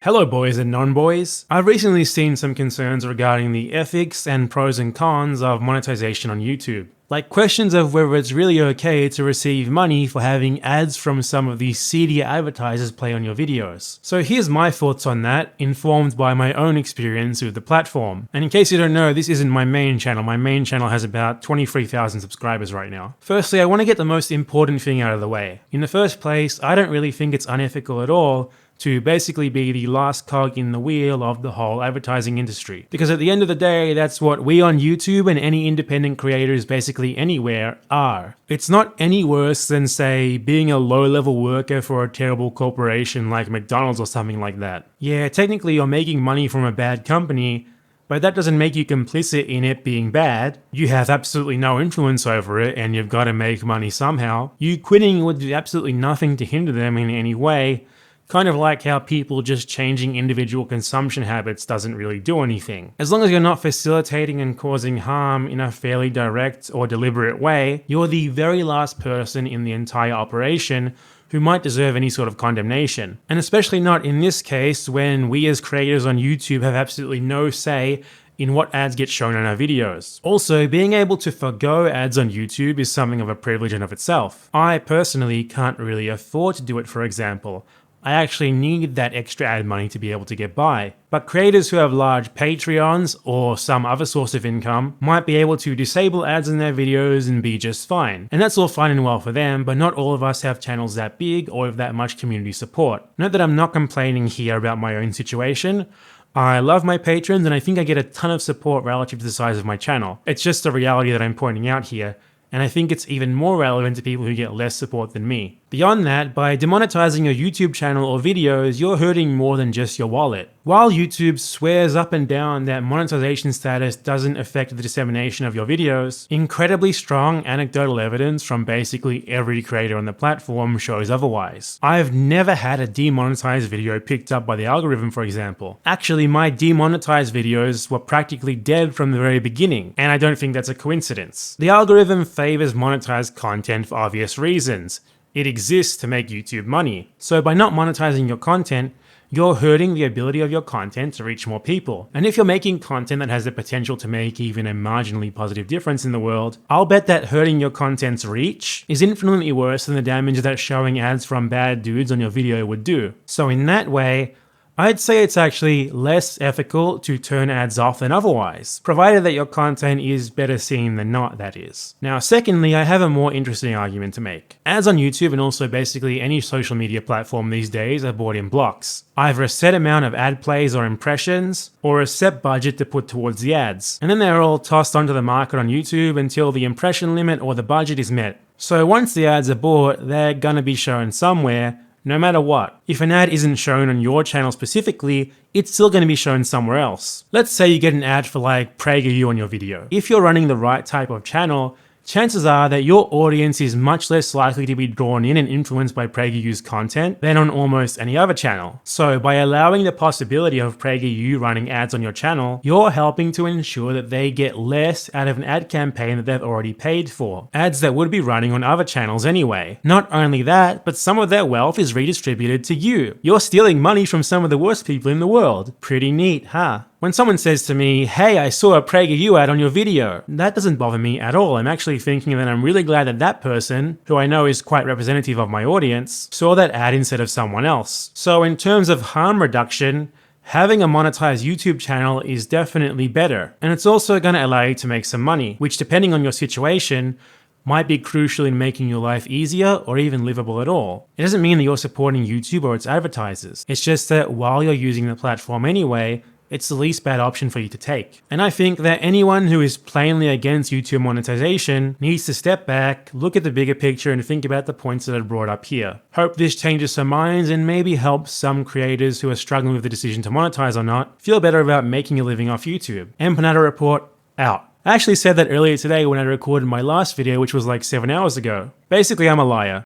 Hello boys and non-boys. I've recently seen some concerns regarding the ethics and pros and cons of monetization on YouTube. Like questions of whether it's really okay to receive money for having ads from some of these seedier advertisers play on your videos. So here's my thoughts on that, informed by my own experience with the platform. And in case you don't know, this isn't my main channel. My main channel has about 23,000 subscribers right now. Firstly, I want to get the most important thing out of the way. In the first place, I don't really think it's unethical at all to basically be the last cog in the wheel of the whole advertising industry. Because at the end of the day, that's what we on YouTube and any independent creators basically anywhere are. It's not any worse than, say, being a low-level worker for a terrible corporation like McDonald's or something like that. Yeah, technically you're making money from a bad company, but that doesn't make you complicit in it being bad. You have absolutely no influence over it and you've got to make money somehow. You quitting would do absolutely nothing to hinder them in any way. Kind of like how people just changing individual consumption habits doesn't really do anything. As long as you're not facilitating and causing harm in a fairly direct or deliberate way, you're the very last person in the entire operation who might deserve any sort of condemnation. And especially not in this case when we as creators on YouTube have absolutely no say in what ads get shown on our videos. Also, being able to forgo ads on YouTube is something of a privilege in of itself. I personally can't really afford to do it, for example. I actually need that extra ad money to be able to get by. But creators who have large Patreons or some other source of income might be able to disable ads in their videos and be just fine. And that's all fine and well for them, but not all of us have channels that big or with that much community support. Note that I'm not complaining here about my own situation. I love my patrons and I think I get a ton of support relative to the size of my channel. It's just the reality that I'm pointing out here. And I think it's even more relevant to people who get less support than me. Beyond that, by demonetizing your YouTube channel or videos, you're hurting more than just your wallet. While YouTube swears up and down that monetization status doesn't affect the dissemination of your videos, incredibly strong anecdotal evidence from basically every creator on the platform shows otherwise. I've never had a demonetized video picked up by the algorithm, for example. Actually, my demonetized videos were practically dead from the very beginning, and I don't think that's a coincidence. The algorithm favors monetized content for obvious reasons. It exists to make YouTube money. So by not monetizing your content, you're hurting the ability of your content to reach more people. And if you're making content that has the potential to make even a marginally positive difference in the world, I'll bet that hurting your content's reach is infinitely worse than the damage that showing ads from bad dudes on your video would do. So in that way, I'd say it's actually less ethical to turn ads off than otherwise, provided that your content is better seen than not, that is. Now, secondly, I have a more interesting argument to make. Ads on YouTube and also basically any social media platform these days are bought in blocks. Either a set amount of ad plays or impressions, or a set budget to put towards the ads. And then they're all tossed onto the market on YouTube until the impression limit or the budget is met. So once the ads are bought, they're gonna be shown somewhere, no matter what. If an ad isn't shown on your channel specifically, it's still going to be shown somewhere else. Let's say you get an ad for like PragerU on your video. If you're running the right type of channel, chances are that your audience is much less likely to be drawn in and influenced by PragerU's content than on almost any other channel. So by allowing the possibility of PragerU running ads on your channel, you're helping to ensure that they get less out of an ad campaign that they've already paid for. Ads that would be running on other channels anyway. Not only that, but some of their wealth is redistributed to you. You're stealing money from some of the worst people in the world. Pretty neat, huh? When someone says to me, hey, I saw a PragerU ad on your video, that doesn't bother me at all. I'm actually thinking that I'm really glad that that person, who I know is quite representative of my audience, saw that ad instead of someone else. So in terms of harm reduction, having a monetized YouTube channel is definitely better. And it's also going to allow you to make some money, which depending on your situation, might be crucial in making your life easier or even livable at all. It doesn't mean that you're supporting YouTube or its advertisers. It's just that while you're using the platform anyway, it's the least bad option for you to take. And I think that anyone who is plainly against YouTube monetization needs to step back, look at the bigger picture and think about the points that I brought up here. Hope this changes some minds and maybe helps some creators who are struggling with the decision to monetize or not feel better about making a living off YouTube. Empanada Report, out. I actually said that earlier today when I recorded my last video, which was like 7 hours ago. Basically, I'm a liar.